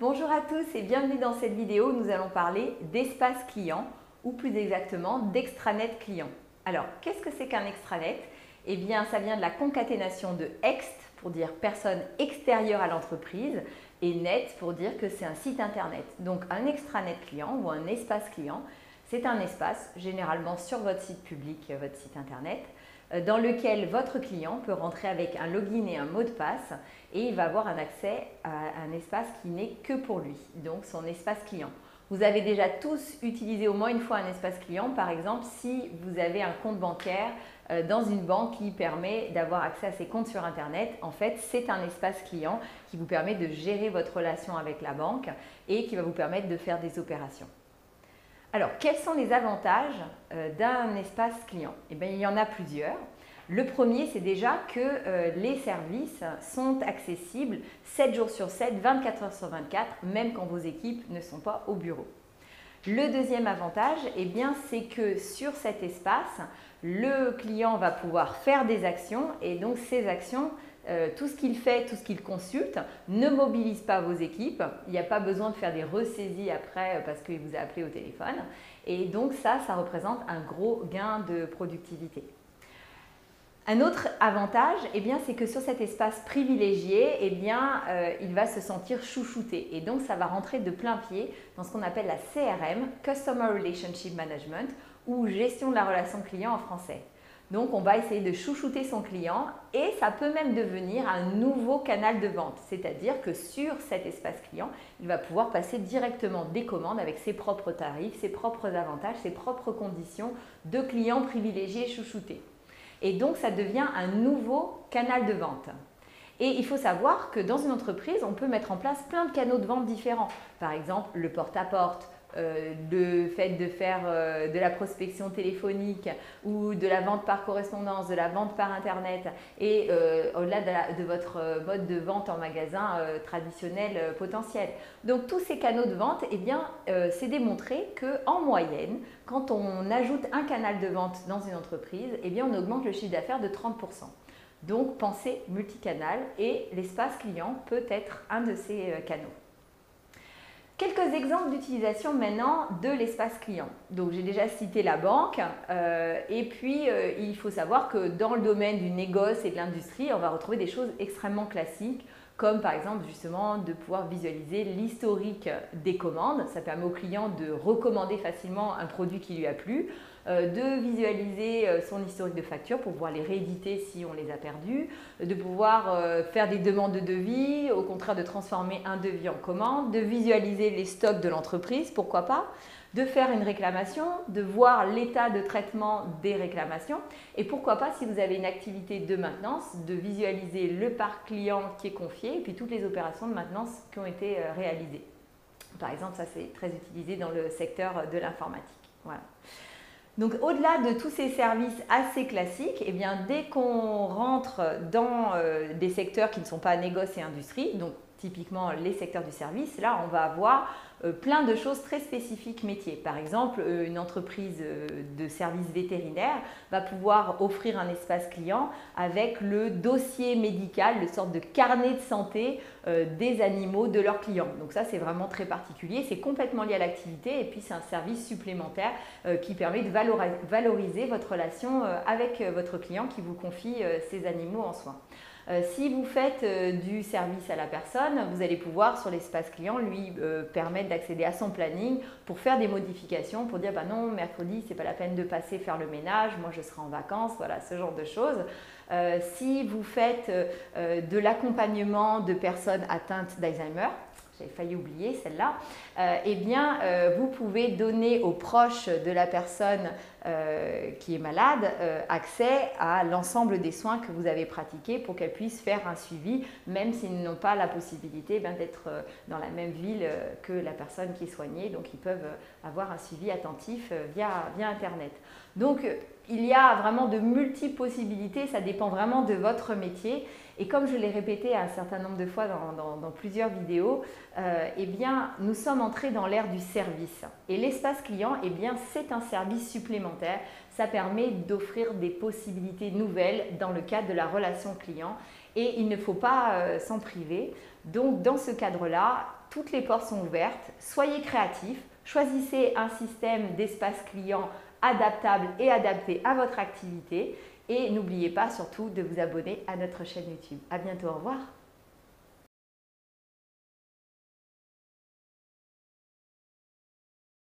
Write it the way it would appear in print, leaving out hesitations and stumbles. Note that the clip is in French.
Bonjour à tous et bienvenue dans cette vidéo où nous allons parler d'espace client ou plus exactement d'extranet client. Alors, qu'est-ce que c'est qu'un extranet? Eh bien, ça vient de la concaténation de ext pour dire personne extérieure à l'entreprise et net pour dire que c'est un site internet. Donc, un extranet client ou un espace client, c'est un espace généralement sur votre site public, votre site internet, dans lequel votre client peut rentrer avec un login et un mot de passe et il va avoir un accès à un espace qui n'est que pour lui, donc son espace client. Vous avez déjà tous utilisé au moins une fois un espace client, par exemple si vous avez un compte bancaire dans une banque qui permet d'avoir accès à ses comptes sur Internet. En fait, c'est un espace client qui vous permet de gérer votre relation avec la banque et qui va vous permettre de faire des opérations. Alors, quels sont les avantages d'un espace client? Eh bien, il y en a plusieurs. Le premier, c'est déjà que les services sont accessibles 7 jours sur 7, 24 heures sur 24, même quand vos équipes ne sont pas au bureau. Le deuxième avantage, eh bien, c'est que sur cet espace, le client va pouvoir faire des actions et donc ces actions, tout ce qu'il fait, tout ce qu'il consulte, ne mobilise pas vos équipes. Il n'y a pas besoin de faire des ressaisies après parce qu'il vous a appelé au téléphone. Et donc ça représente un gros gain de productivité. Un autre avantage, eh bien, c'est que sur cet espace privilégié, eh bien, il va se sentir chouchouté. Et donc, ça va rentrer de plein pied dans ce qu'on appelle la CRM, Customer Relationship Management, ou gestion de la relation client en français. Donc, on va essayer de chouchouter son client et ça peut même devenir un nouveau canal de vente. C'est-à-dire que sur cet espace client, il va pouvoir passer directement des commandes avec ses propres tarifs, ses propres avantages, ses propres conditions de clients privilégiés et chouchoutés. Et donc, ça devient un nouveau canal de vente. Et il faut savoir que dans une entreprise, on peut mettre en place plein de canaux de vente différents. Par exemple, le porte-à-porte, le fait de faire de la prospection téléphonique ou de la vente par correspondance, de la vente par Internet et au-delà de votre mode de vente en magasin traditionnel potentiel. Donc tous ces canaux de vente, eh bien, c'est démontré qu'en moyenne, quand on ajoute un canal de vente dans une entreprise, eh bien, on augmente le chiffre d'affaires de 30%. Donc pensez multicanal et l'espace client peut être un de ces canaux. Quelques exemples d'utilisation maintenant de l'espace client. Donc j'ai déjà cité la banque et puis il faut savoir que dans le domaine du négoce et de l'industrie, on va retrouver des choses extrêmement classiques comme par exemple justement de pouvoir visualiser l'historique des commandes. Ça permet au client de recommander facilement un produit qui lui a plu, de visualiser son historique de facture pour pouvoir les rééditer si on les a perdus, de pouvoir faire des demandes de devis, au contraire de transformer un devis en commande, de visualiser les stocks de l'entreprise, pourquoi pas, de faire une réclamation, de voir l'état de traitement des réclamations et pourquoi pas si vous avez une activité de maintenance, de visualiser le parc client qui est confié et puis toutes les opérations de maintenance qui ont été réalisées. Par exemple, ça c'est très utilisé dans le secteur de l'informatique. Voilà. Donc au-delà de tous ces services assez classiques, eh bien, dès qu'on rentre dans des secteurs qui ne sont pas négoce et industrie, donc typiquement les secteurs du service, là on va avoir plein de choses très spécifiques métiers. Par exemple, une entreprise de services vétérinaires va pouvoir offrir un espace client avec le dossier médical, le sorte de carnet de santé des animaux de leurs clients. Donc ça, c'est vraiment très particulier, c'est complètement lié à l'activité et puis c'est un service supplémentaire qui permet de valoriser votre relation avec votre client qui vous confie ses animaux en soins. Si vous faites du service à la personne, vous allez pouvoir sur l'espace client lui permettre d'accéder à son planning pour faire des modifications, pour dire bah non, mercredi, c'est pas la peine de passer faire le ménage, moi je serai en vacances, voilà, ce genre de choses. Si vous faites de l'accompagnement de personnes atteintes d'Alzheimer, j'avais failli oublier celle-là, eh bien, vous pouvez donner aux proches de la personne qui est malade accès à l'ensemble des soins que vous avez pratiqués pour qu'elle puisse faire un suivi, même s'ils n'ont pas la possibilité d'être dans la même ville que la personne qui est soignée. Donc, ils peuvent avoir un suivi attentif via Internet. Donc, il y a vraiment de multiples possibilités, ça dépend vraiment de votre métier. Et comme je l'ai répété un certain nombre de fois dans plusieurs vidéos, eh bien, nous sommes entrés dans l'ère du service. Et l'espace client, eh bien, c'est un service supplémentaire. Ça permet d'offrir des possibilités nouvelles dans le cadre de la relation client. et il ne faut pas s'en priver. Donc dans ce cadre-là, toutes les portes sont ouvertes. Soyez créatifs, choisissez un système d'espace client adaptable et adapté à votre activité et n'oubliez pas surtout de vous abonner à notre chaîne YouTube. À bientôt, au revoir.